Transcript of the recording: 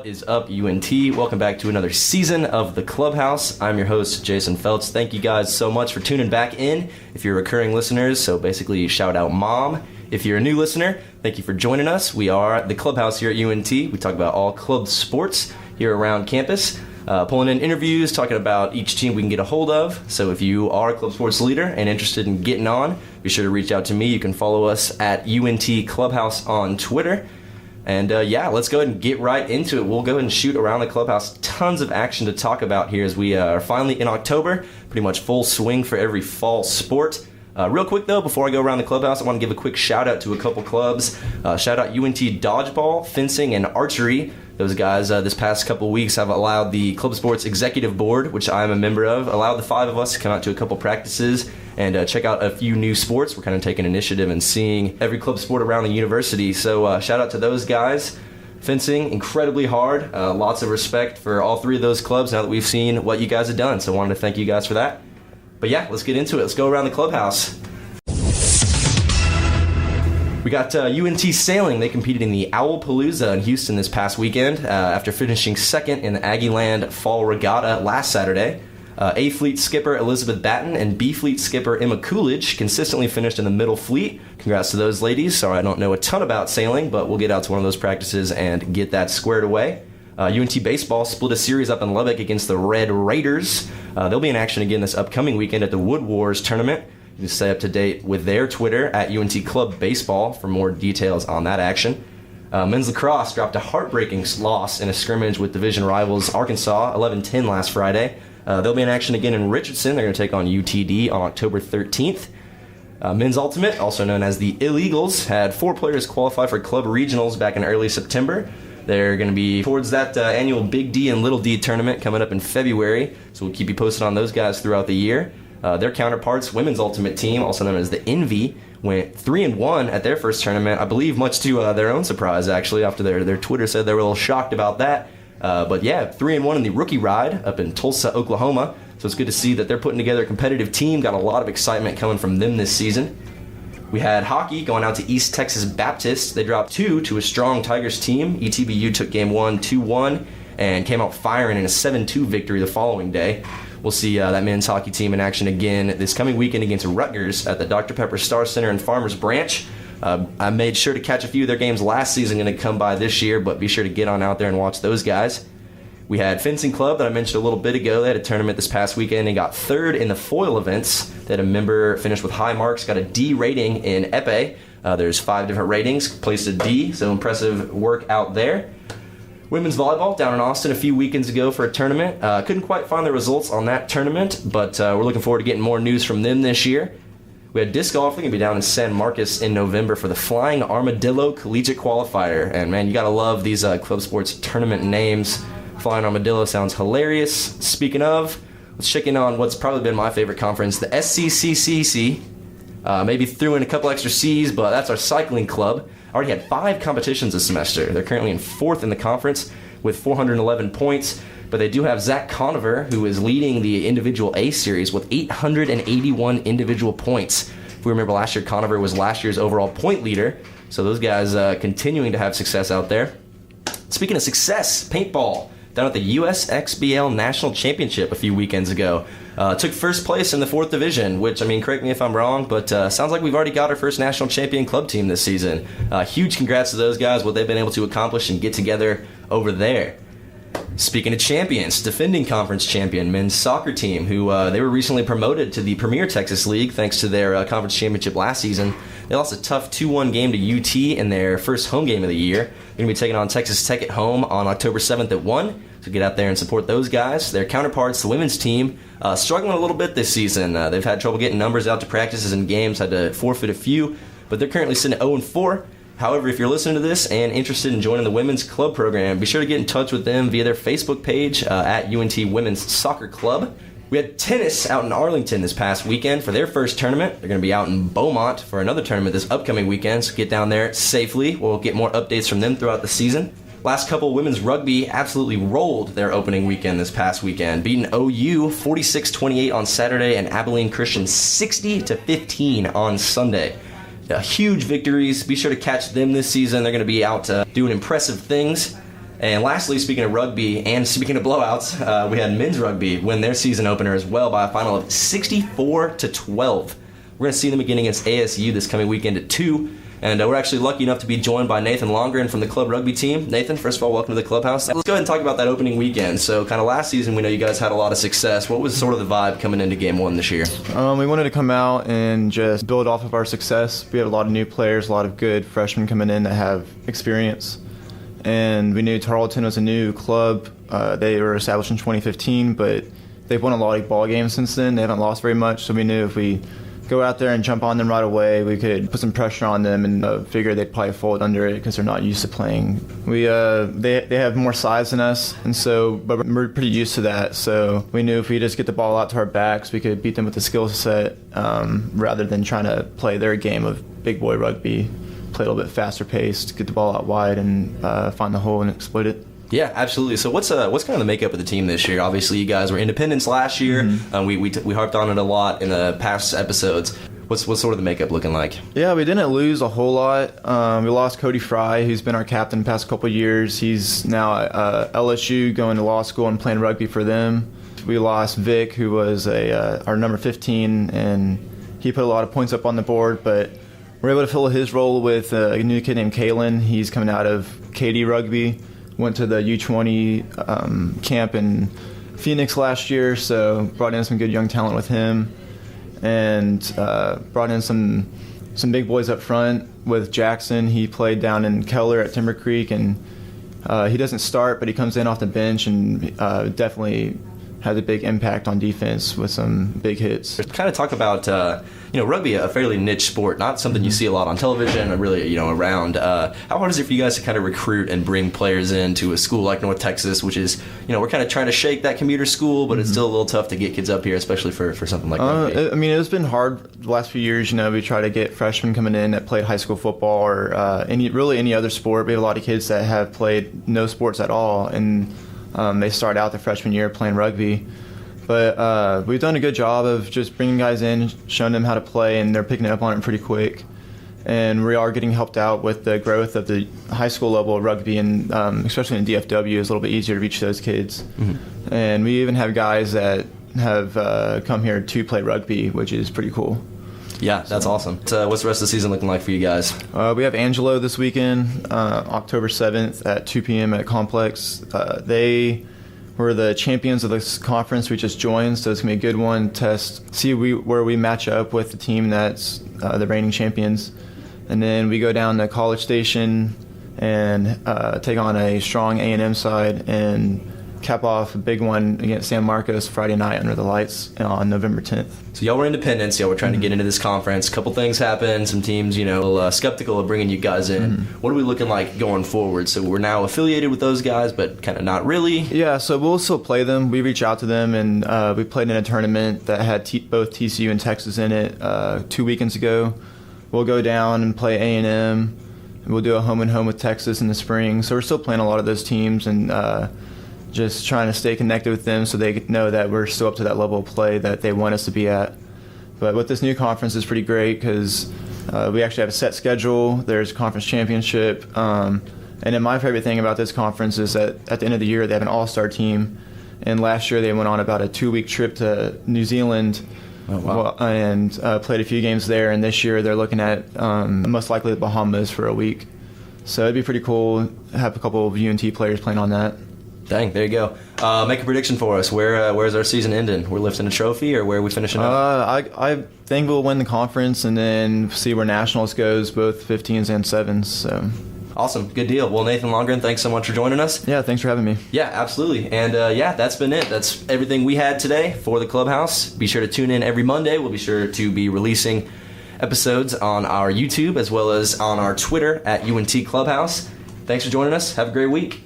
What is up, UNT? Welcome back to another season of the Clubhouse. I'm your host, Jason Feltz. Thank you guys so much for tuning back in. If you're recurring listeners, so basically shout out Mom. If you're a new listener, thank you for joining us. We are the Clubhouse here at UNT. We talk about all club sports here around campus, pulling in interviews, talking about each team we can get a hold of. So if you are a club sports leader and interested in getting on, be sure to reach out to me. You can follow us at UNT Clubhouse on Twitter. And let's go ahead and get right into it. We'll go ahead and shoot around the Clubhouse. Tons of action to talk about here as we are finally in October. Pretty much full swing for every fall sport. Real quick though, before I go around the Clubhouse, I want to give a quick shout out to a couple clubs. Shout out UNT Dodgeball, Fencing, and Archery. Those guys this past couple weeks have allowed the Club Sports Executive Board, which I'm a member of, allowed the 5 of us to come out to a couple practices and check out a few new sports. We're kind of taking initiative and seeing every club sport around the university. So shout out to those guys. Fencing, incredibly hard. Lots of respect for all 3 of those clubs now that we've seen what you guys have done. So I wanted to thank you guys for that. But yeah, let's get into it. Let's go around the Clubhouse. We got UNT Sailing. They competed in the Owlpalooza in Houston this past weekend after finishing second in the Aggieland Fall Regatta last Saturday. A Fleet skipper Elizabeth Batten and B Fleet skipper Emma Coolidge consistently finished in the middle fleet. Congrats to those ladies. Sorry I don't know a ton about sailing, but we'll get out to one of those practices and get that squared away. UNT Baseball split a series up in Lubbock against the Red Raiders. They'll be in action again this upcoming weekend at the Wood Wars tournament. You can stay up to date with their Twitter at UNT Club Baseball for more details on that action. Men's lacrosse dropped a heartbreaking loss in a scrimmage with division rivals Arkansas, 11-10 last Friday. They'll be in action again in Richardson. They're going to take on UTD on October 13th. Men's Ultimate, also known as the Illegals, had 4 players qualify for club regionals back in early September. They're going to be towards that annual Big D and Little D tournament coming up in February, so we'll keep you posted on those guys throughout the year. Their counterparts, Women's Ultimate Team, also known as the Envy, went 3-1 at their first tournament, I believe much to their own surprise, actually, after their Twitter said they were a little shocked about that. But yeah, 3-1 in the Rookie Ride up in Tulsa, Oklahoma, so it's good to see that they're putting together a competitive team. Got a lot of excitement coming from them this season. We had hockey going out to East Texas Baptist. They dropped 2 to a strong Tigers team. ETBU took game 1 2-1 and came out firing in a 7-2 victory the following day. We'll see that men's hockey team in action again this coming weekend against Rutgers at the Dr. Pepper Star Center in Farmers Branch. I made sure to catch a few of their games last season, going to come by this year, but be sure to get on out there and watch those guys. We had Fencing Club that I mentioned a little bit ago. They had a tournament this past weekend and got 3rd in the foil events. They had a member finish with high marks, got a D rating in epee. There's 5 different ratings, placed a D, so impressive work out there. Women's volleyball down in Austin a few weekends ago for a tournament. Couldn't quite find the results on that tournament, but we're looking forward to getting more news from them this year. We had disc golf. They're going to be down in San Marcos in November for the Flying Armadillo Collegiate Qualifier. And man, you got to love these club sports tournament names. Flying Armadillo sounds hilarious. Speaking of, let's check in on what's probably been my favorite conference, the SCCCC. Maybe threw in a couple extra C's, but that's our cycling club. Already had 5 competitions this semester. They're currently in 4th in the conference with 411 points. But they do have Zach Conover, who is leading the individual A series with 881 individual points. If we remember last year, Conover was last year's overall point leader. So those guys continuing to have success out there. Speaking of success, paintball. Down at the USXBL National Championship a few weekends ago. Took first place in the 4th division, which, I mean, correct me if I'm wrong, but sounds like we've already got our first national champion club team this season. Huge congrats to those guys, what they've been able to accomplish and get together over there. Speaking of champions, defending conference champion men's soccer team, who they were recently promoted to the Premier Texas League thanks to their conference championship last season. They lost a tough 2-1 game to UT in their first home game of the year. They're going to be taking on Texas Tech at home on October 7th at 1. So get out there and support those guys. Their counterparts, the women's team, struggling a little bit this season. They've had trouble getting numbers out to practices and games, had to forfeit a few, but they're currently sitting at 0-4. However, if you're listening to this and interested in joining the women's club program, be sure to get in touch with them via their Facebook page at UNT Women's Soccer Club. We had tennis out in Arlington this past weekend for their first tournament. They're going to be out in Beaumont for another tournament this upcoming weekend, so get down there safely. We'll get more updates from them throughout the season. Last couple, women's rugby absolutely rolled their opening weekend this past weekend, beating OU 46-28 on Saturday and Abilene Christian 60-15 on Sunday. Huge victories. Be sure to catch them this season. They're going to be out doing impressive things. And lastly, speaking of rugby and speaking of blowouts, we had men's rugby win their season opener as well by a final of 64-12. We're going to see them again against ASU this coming weekend at 2. And we're actually lucky enough to be joined by Nathan Longren from the club rugby team. Nathan, first of all, welcome to the Clubhouse. Let's go ahead and talk about that opening weekend. So kind of last season, we know you guys had a lot of success. What was sort of the vibe coming into game one this year? We wanted to come out and just build off of our success. We had a lot of new players, a lot of good freshmen coming in that have experience. And we knew Tarleton was a new club. They were established in 2015, but they've won a lot of ball games since then. They haven't lost very much, so we knew if we go out there and jump on them right away, we could put some pressure on them and figure they'd probably fold under it because they're not used to playing. They have more size than us, and so but we're pretty used to that. So we knew if we just get the ball out to our backs, we could beat them with the skill set rather than trying to play their game of big boy rugby, play a little bit faster paced, get the ball out wide and find the hole and exploit it. Yeah, absolutely. So what's kind of the makeup of the team this year? Obviously, you guys were independents last year. Mm-hmm. We harped on it a lot in the past episodes. What's sort of the makeup looking like? Yeah, we didn't lose a whole lot. We lost Cody Fry, who's been our captain the past couple of years. He's now at LSU going to law school and playing rugby for them. We lost Vic, who was our number 15, and he put a lot of points up on the board, but we're able to fill his role with a new kid named Kalen. He's coming out of KD Rugby. Went to the U20 camp in Phoenix last year, so brought in some good young talent with him, and brought in some big boys up front with Jackson. He played down in Keller at Timber Creek, and he doesn't start, but he comes in off the bench and definitely has a big impact on defense with some big hits. Kind of talk about rugby, a fairly niche sport, not something you see a lot on television or really around. How hard is it for you guys to kind of recruit and bring players into a school like North Texas, which is we're kind of trying to shake that commuter school, but it's still a little tough to get kids up here, especially for something like rugby? I mean, it's been hard the last few years. We try to get freshmen coming in that played high school football or any other sport. We have a lot of kids that have played no sports at all, and they start out their freshman year playing rugby. But we've done a good job of just bringing guys in, showing them how to play, and they're picking up on it pretty quick. And we are getting helped out with the growth of the high school level of rugby, and especially in DFW, it's a little bit easier to reach those kids. Mm-hmm. And we even have guys that have come here to play rugby, which is pretty cool. Yeah, that's awesome. So what's the rest of the season looking like for you guys? We have Angelo this weekend, October 7th at 2 p.m. at Complex. They were the champions of this conference we just joined, so it's going to be a good one. See where we match up with the team that's the reigning champions. And then we go down to College Station and take on a strong A&M side and cap off a big one against San Marcos Friday night under the lights on November 10th. So y'all were independents. Y'all were trying to get into this conference. A couple things happened. Some teams, a little skeptical of bringing you guys in. What are we looking like going forward? So we're now affiliated with those guys, but kind of not really. Yeah, so we'll still play them. We reach out to them, and we played in a tournament that had both TCU and Texas in it 2 weekends ago. We'll go down and play A&M. We'll do a home-and-home with Texas in the spring. So we're still playing a lot of those teams, and just trying to stay connected with them so they know that we're still up to that level of play that they want us to be at. But with this new conference, it's pretty great because we actually have a set schedule. There's a conference championship. And then my favorite thing about this conference is that at the end of the year, they have an all-star team. And last year, they went on about a 2-week trip to New Zealand. Oh, wow. And played a few games there. And this year, they're looking at most likely the Bahamas for a week. So it'd be pretty cool to have a couple of UNT players playing on that. Dang, there you go. Make a prediction for us. Where's our season ending? We're lifting a trophy, or where are we finishing up? I think we'll win the conference and then see where nationals goes, both 15s and 7s. So. Awesome. Good deal. Well, Nathan Longren, thanks so much for joining us. Yeah, thanks for having me. Yeah, absolutely. And that's been it. That's everything we had today for the Clubhouse. Be sure to tune in every Monday. We'll be sure to be releasing episodes on our YouTube as well as on our Twitter at UNT Clubhouse. Thanks for joining us. Have a great week.